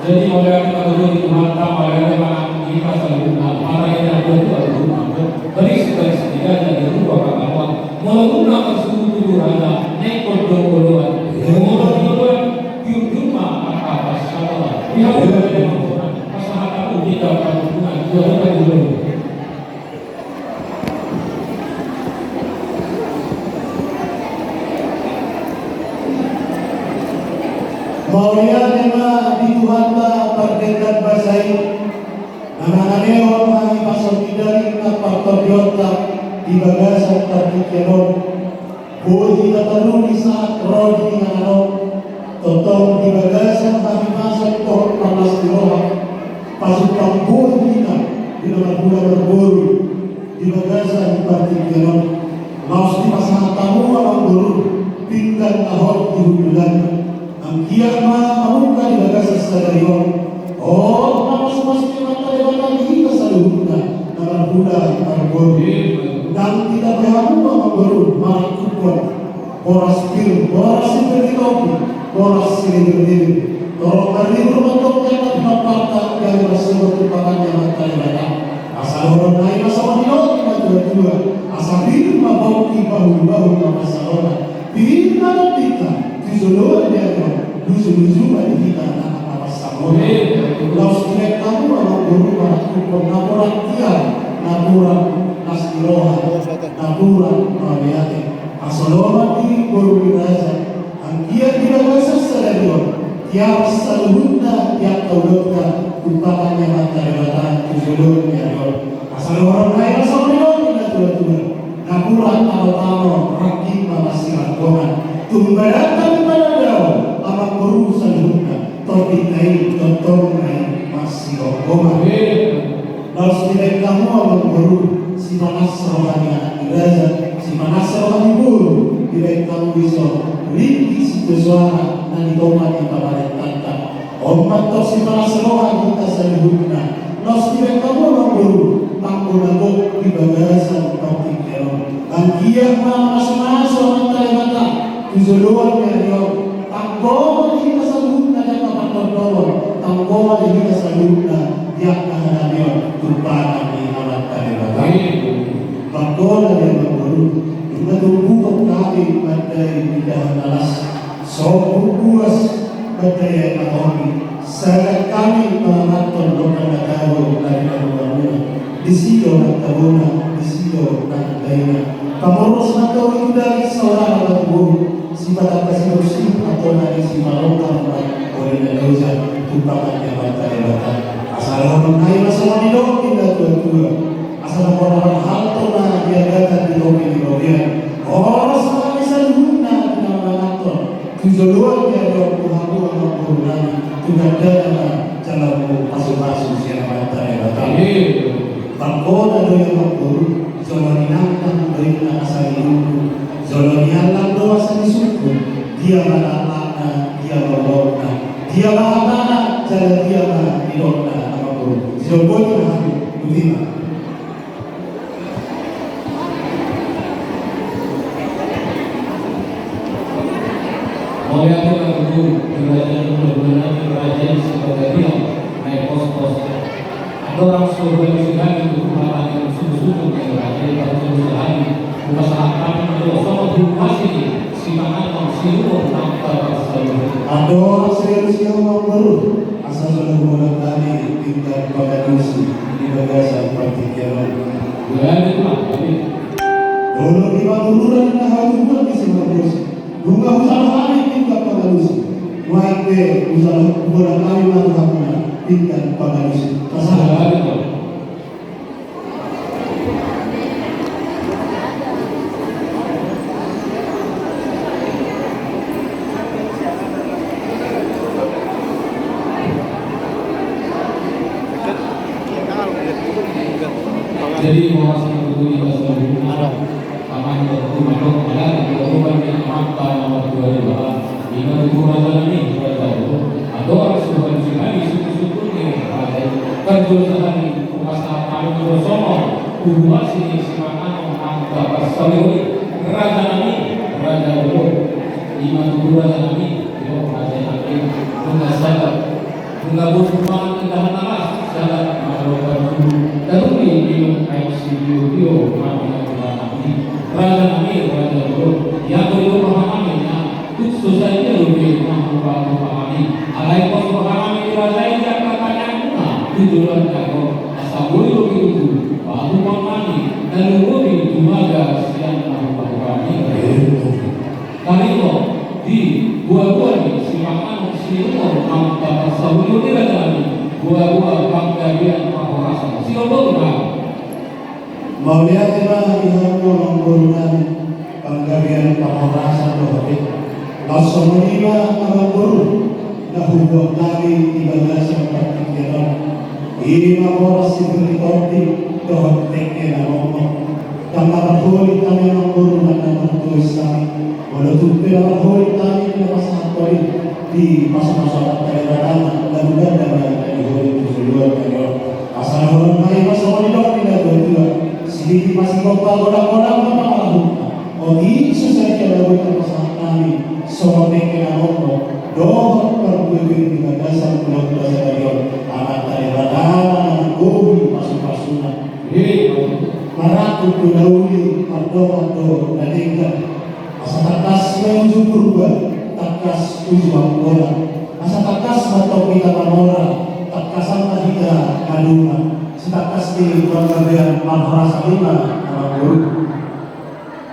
Jadi oleh kita dulu dimantap oleh mana kita selalu para yang itu dari setidak jadi dua kawan menggunakan suku ada nekor dongkoloan dongkoloan cuma apa salah dia boleh masalah aku tidak hubungan dua dulu. Maulia tema di Tuhan perdekat basai nananeo kami pasal tidari kapal biota di bagasan terdikiron boleh tataruni saat rodi nano totong di bagasan kami pasal pohon panas di roha pasuk pangbuh kita di nomor bulan berburu di bagasan terdikiron laos di pasangan tamu abang buru pinggan tahun di hubungan Angkia mamuka di bagas stadion. Oh, nama semestinya mata debatan kita seluruhnya. Nama budak arbor. Dan tidak berhamu membaru melakukan boras pil, boras seperti kopi, boras sendiri. Tolong dari rumah toko yang terdapat yang bersebut merupakan yang mata debatan. Asal orang lain asal wanita tidak dua-dua. Asal hidup mabauki bahu-bahu nama salona. Bila kita Tizoloan dia lusu-lusu bagi kita anak-anak sama. Laos direk kamu anak guru melakukan laporan tiap laporan nasiroha laporan maliate asaloma di guru biraza angkia tidak bahasa stadion tiap seluruhnya tiap taulutnya tumpahannya mata debatan Tizoloan dia asal orang lain asal dia tidak tua-tua laporan tamu-tamu rakib masirat tumbalatan pada daun amak guru seluruhnya topik naik totong naik masih ogoma lalu sedek kamu amak guru si manas rohani anak diraja si manas rohani guru direk kamu bisa rinti si suara dan ditomat di pabaran tanta omat tok si manas rohani kita seluruhnya lalu sedek kamu amak guru tangko nagok di bagasan topik kerong angkia mas-mas mata Tizoloan dia tangkoma di kasaluna dan kapatodoro tangkoma di kasaluna dia kahadamio tumpahan di alat kadebatan bangkola dia berburu kita tunggu kami badai tidak alas sopu puas badai ekonomi saat kami mengatur lokal negara dari negara di situ nakabuna di situ nakadaina pamoros na kau itu dari seorang anak guru sifat apa sih bersih atau dari si malongkang oleh Indonesia tumpangan jabatan jabatan asal orang lain masalah di dong tidak tua-tua asal orang hal tona dia datang di dong di bagian orang sekali seluruhnya tidak mengatur tujuan dia dong tuhamu anak guru lagi tidak ada jalan masuk-masuk siapa jabatan bangkona doa anak guru Zoloni nantang berita asal ibu Zoloni alam doa asal suku dia malakna dia balokna dia mahatana jalan dia mahidokna apa guru Zoloni mahadu Budima Melihatnya guru kerajaan benar-benar kerajaan sebagai dia naik pos-pos ada orang suruh yang untuk melakukan susu-susu yang berada pada perusahaan masyarakat itu sama masih sifatnya maksimal tanpa selalu ada orang serius yang membaru asal sudah mulai tadi tingkat bagadusi di bagasan partikiran berada itu lah dulu di Madura dan Haluan di Singapura bunga usaha kami tingkat bagadusi YB usaha bulan kami melakukan tingkat bagadusi masalah Jadi mau masih berbunyi bahasa Arab, sama itu makhluk ada kehidupan yang mata nomor 2 lima tujuh raja ini atau orang sebuah sekali suku-suku ini kerja sehari pasal paling bersama dua sini simakan angka pasal raja ini raja dulu lima tujuh raja ini raja ini enggak sadar enggak berhubungan dengan alas sadar makhluk dan ini ICU dia raja ini raja dulu yang perlu memahaminya susahnya lebih memahami alai kos memahami raja ini akan tanya tujuan kalau asal boleh begitu baru memahami dan lebih jumaga siang memahami kali itu di buah-buah ini silakan silakan mantap asal boleh tidak lagi buah-buah panggilan pahorasa silakan Maulia tiba ihong menggunakan panggabian pahorasa dohit. Langsung menerima orang guru nahubog kami tiba nasa pagkikirang. Ima oras diberi korti dohit teke na romo. Kamarahulit kami ng guru na namantuis kami. Walau pinahulit kami na masakawin di masa-masa kailangan lalugan na ihulit tusulun kayo. Asal may masamalidok nila doon Siliti masih orang-orang memahami. Oh Yesus saja lalu terpasang kami. Soalnya kena ngomong. Doa perbuatan di dasar pulau-pulau sekalian. Anak dari radana gobi masuk-masukan. Maraku kulauli ardo dan tinggal. Asa takas menuju purba. Takas tujuan bola. Asa takas atau kita manora. Takasan kita kaduna. Setakas di penggabian Maharasa Lima guru.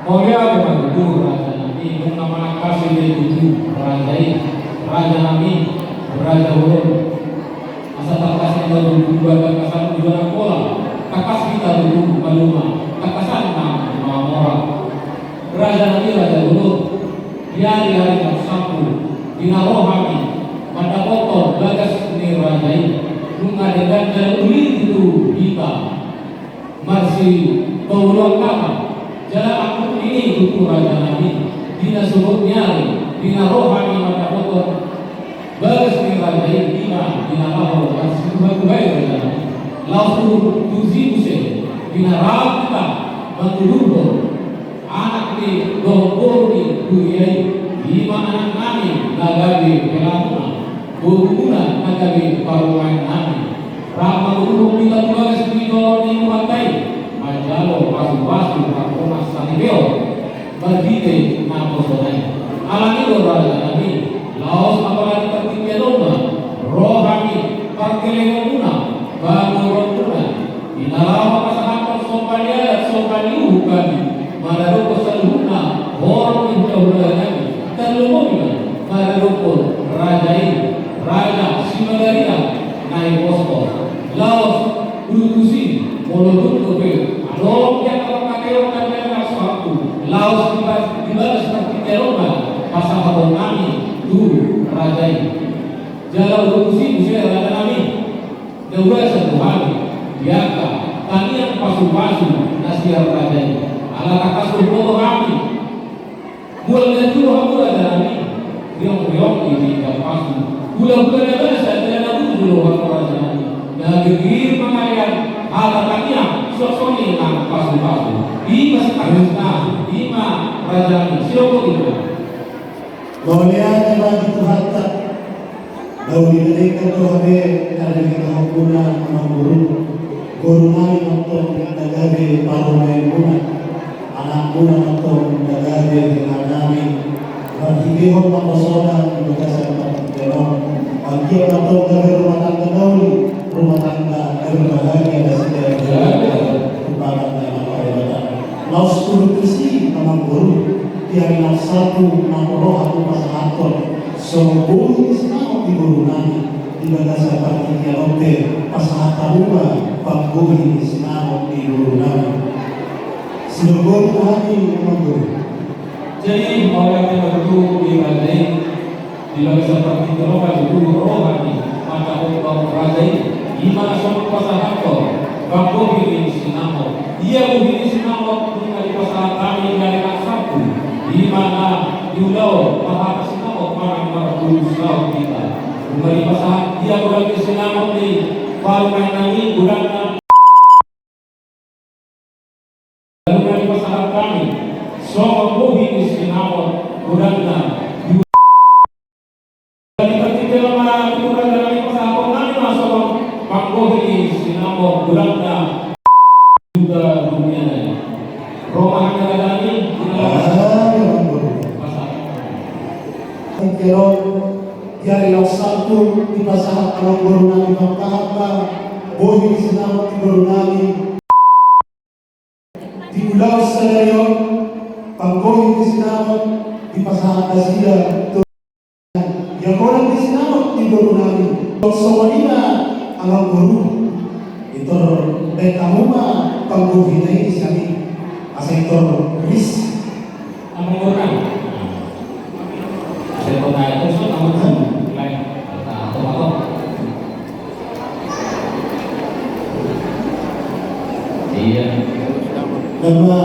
Mulia dengan itu raja Nabi bernama kasih itu raja Nabi raja ulun asal takas kita dulu takasan juara bola takas kita dulu maluma takasan nama raja Nabi raja ulun dia di hari Sabtu dinarohami pada kotor bagas ini raja ini mengadegan jalur itu kita masih tolong jalan aku ini butuh raja Nabi dina sebut nyari dina rohani mata kotor bagus ni raja ini dina lahor masih bagus raja Nabi lalu tuzi use dina rab kita bantu anak ni dohor ni duyai lima anak kami nagabi pelakuna Bukuna nagabi paruan nami Rama guru kita juga sepidol di pantai Majalo pasu-pasu Kakona sanibeo Berdite namo sonai Alani raja Nabi Laos apalagi tertiga domba Rohani Parkelengona Bangurona Inalawa kasahapan sompanya Sompaniuhu kami Madaruko saluhuna Horong injaulah Dan lumumina Madaruko raja ini Raja Simagaria naik posko Laos Urutusi Molodun Kope Adolong yang kakakeo kandang asfaltu Laos dibalas seperti kelongan Pasal habong kami Dulu raja ini Jala Urutusi Musia raja kami Dewa satu hari Biaka Tanian pasu-pasu Nasihat raja ini Ala kakas berbohong kami Mulai dulu aku raja kami Riong-riong ini dan pasu bulan-bulan yang biasa saya nak dulu orang raja dan gegir pengalian halatannya sosoni nang pasu-pasu di masjid lima raja ini siapa itu Maulia telah dituhankan Dauli mereka tuhabe Karena kita hukuna Guru nami untuk Nagabe parumain muna Anak muna untuk Nagabe dengan nami Berhibihon makosoda Begasan Ganon, bagi atau dari rumah tangga Dauli, rumah tangga berbahagia dan sederhana, kepada yang peribatan. Laos Urutusi nama guru, tiang satu nama roh aku pasangaton, semua semua di guru nami, di bagasa parti kianote, pasangatan rumah, pagbuhi semua di guru nami. Seluruh kami nama guru. Jadi orang yang berdua di Radai di bagi seperti rohani mata hukum Radai di mana semua pasal Bangko ini sinamo. Ia begini sinamo dengan pasangan kami dari Sabtu, di mana Yulau Maha Sinamo para Marusau kita. Kembali pasangan dia berarti sinamo di Palmen nami gudang dari pasangan kami. Soal begini sinamo gudangna. Dari pertiga mana kita dari pasangan kami masuk Bangko ini sinamo gudangna. Juga dunia ini Roma negara ini Kero jari yang satu di pasangan kalau guru nami mengkahapa bohi di senama di guru nami di ulang sadayo panggohi di senama di pasangan Asia yang orang di senama di guru nami soalnya alam guru itu bekamuma panggohi na isami asa itu ris ang mengurang saya pernah itu so namun lain atau iya nama